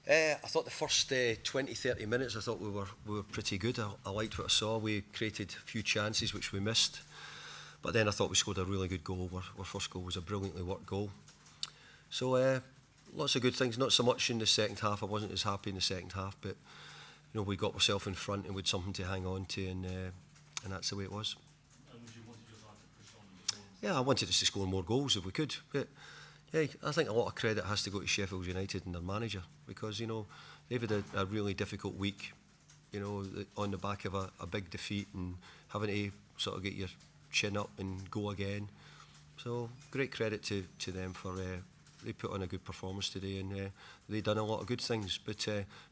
I thought the first 20, 30 minutes, I thought we were pretty good. I liked what I saw. We created a few chances which we missed. But then I thought we scored a really good goal. Our first goal was a brilliantly worked goal. So lots of good things. Not so much in the second half. I wasn't as happy in the second half, but you know, we got ourselves in front and we had something to hang on to, and that's the way it was. And would you want your side to push on a bit more? Yeah, I wanted us to score more goals if we could, but yeah, I think a lot of credit has to go to Sheffield United and their manager, because you know they've had a really difficult week, you know, on the back of a big defeat and having to sort of get your chin up and go again. So great credit to them for they put on a good performance today, and they done a lot of good things. But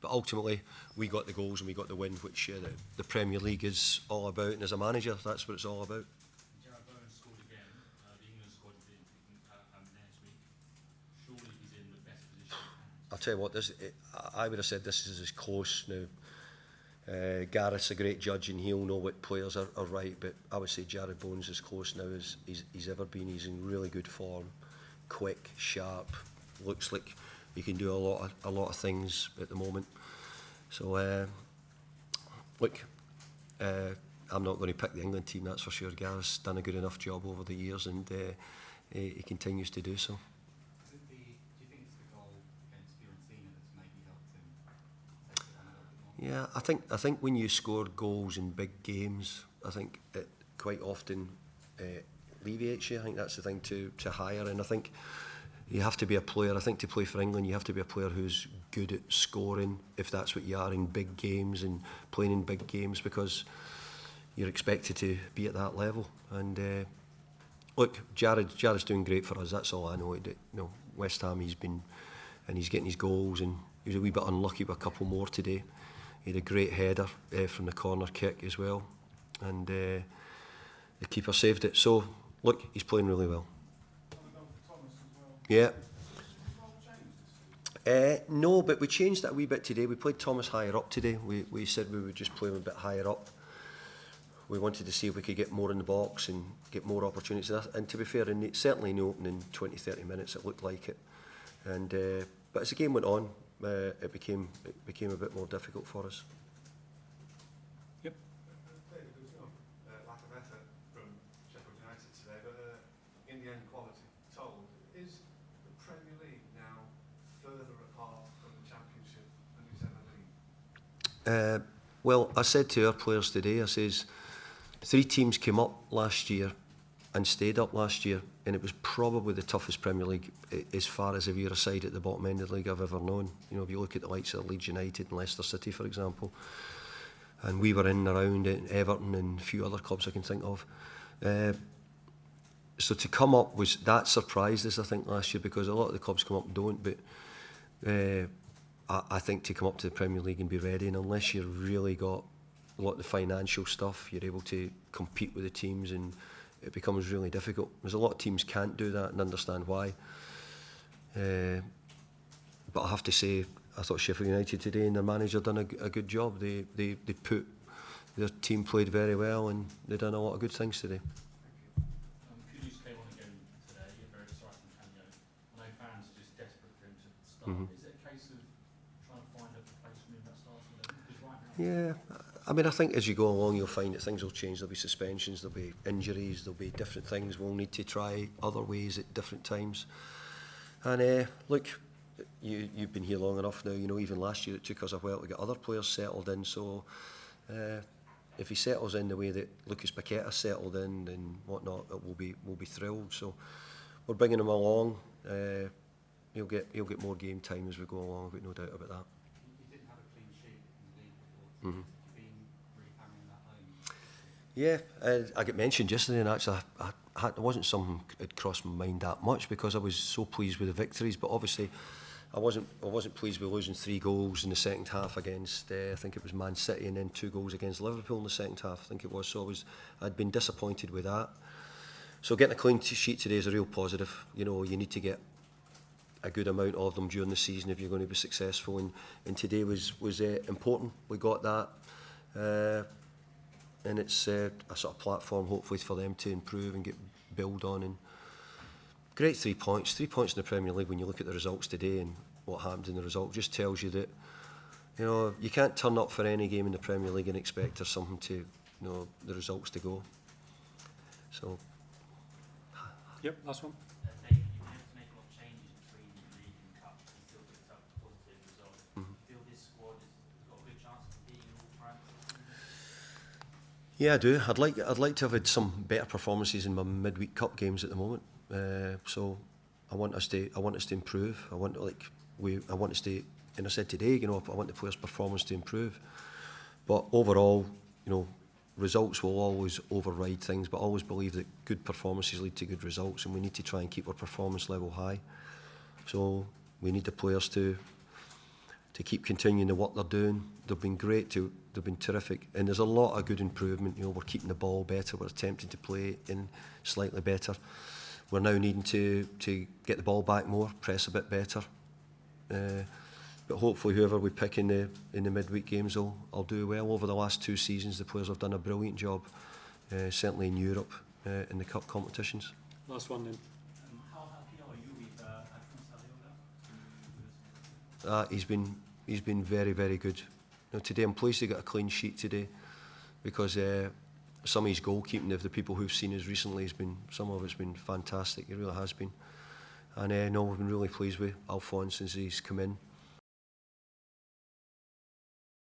ultimately we got the goals and we got the win, which the Premier League is all about. And as a manager, that's what it's all about. Scored again. The England squad next week. Surely he's in the best position. I'll tell you what, I would have said this is as close now. Gareth's a great judge and he'll know what players are right, but I would say Jared Bowen's as close now as he's ever been. He's in really good form, quick, sharp, looks like he can do a lot of things at the moment. So look, I'm not going to pick the England team, that's for sure. Gareth's done a good enough job over the years, and he continues to do so. Yeah, I think when you score goals in big games, I think it quite often alleviates you. I think that's the thing to hire, and I think you have to be a player. I think to play for England, you have to be a player who's good at scoring, if that's what you are in big games and playing in big games, because you're expected to be at that level. And look, Jared's doing great for us. That's all I know. You know, West Ham, he's getting his goals, and he was a wee bit unlucky with a couple more today. He had a great header from the corner kick as well, and the keeper saved it. So look, he's playing really well. Yeah. No, but we changed that a wee bit today. We played Thomas higher up today. We said we would just play him a bit higher up. We wanted to see if we could get more in the box and get more opportunities. And to be fair, certainly in the opening 20, 30 minutes, it looked like it. And but as the game went on, it became a bit more difficult for us. Yep. David, there was no lack of effort from Sheffield United today, but in the end, quality told. Is the Premier League now further apart from the Championship than it's ever been? Well, I said to our players today, I says, 3 teams came up last year and stayed up last year, and it was probably the toughest Premier League as far as if you're a side at the bottom end of the league I've ever known. You know, if you look at the likes of Leeds United and Leicester City, for example, and we were in and around it, Everton and a few other clubs I can think of. So to come up that surprised us, I think, last year, because a lot of the clubs come up and don't, but I think to come up to the Premier League and be ready, and unless you've really got a lot of the financial stuff, you're able to compete with the teams, and it becomes really difficult. There's a lot of teams can't do that, and understand why. But I have to say, I thought Sheffield United today and their manager done a good job. They put their team played very well, and they done a lot of good things today. Kudus came on again today, a very exciting cameo. I know fans are just desperate for him to start. Is it a case of trying to find a replacement in that starting level? Because right now, Yeah. I mean, I think as you go along, you'll find that things will change. There'll be suspensions, there'll be injuries, there'll be different things. We'll need to try other ways at different times. And look, you've been here long enough now. You know, even last year it took us a while to get other players settled in. So if he settles in the way that Lucas Paqueta settled in and whatnot, we'll be thrilled. So we're bringing him along. He'll get more game time as we go along. I've got no doubt about that. You didn't have a clean sheet in the league before. Yeah, I got mentioned yesterday, and actually it wasn't something that crossed my mind that much, because I was so pleased with the victories. But obviously, I wasn't pleased with losing 3 goals in the second half against I think it was Man City, and then 2 goals against Liverpool in the second half, I think it was. So I'd been disappointed with that. So getting a clean sheet today is a real positive. You know, you need to get a good amount of them during the season if you're going to be successful, and today was important. We got that. And it's a sort of platform, hopefully, for them to improve and build on. And great 3 points. 3 points in the Premier League when you look at the results today. And what happened in the result. Just tells you that, you know, you can't turn up for any game in the Premier League and expect there's something to, you know, the results to go. So. Yep, last one. Dave, you've been able to make a lot of changes between the league and cup and still picked up positive results. Do you feel this squad has got a good chance of being all France? Yeah, I do. I'd like to have had some better performances in my midweek cup games at the moment. So I want us to improve. I want us to, and I said today, you know, I want the players' performance to improve. But overall, you know, results will always override things. But I always believe that good performances lead to good results, and we need to try and keep our performance level high. So we need the players to keep continuing the work they're doing. They've been great, they've been terrific, and there's a lot of good improvement. You know, we're keeping the ball better, we're attempting to play in slightly better. We're now needing to get the ball back more, press a bit better. But hopefully whoever we pick in the midweek games will do well. Over the last 2 seasons, the players have done a brilliant job, certainly in Europe, in the cup competitions. Last one then. How happy are you with Edwin? He's been very, very good. You know, today I'm pleased he got a clean sheet today, because some of his goalkeeping, of the people who've seen us recently, some of it's been fantastic. It really has been. And no, we've been really pleased with Alphonse since he's come in.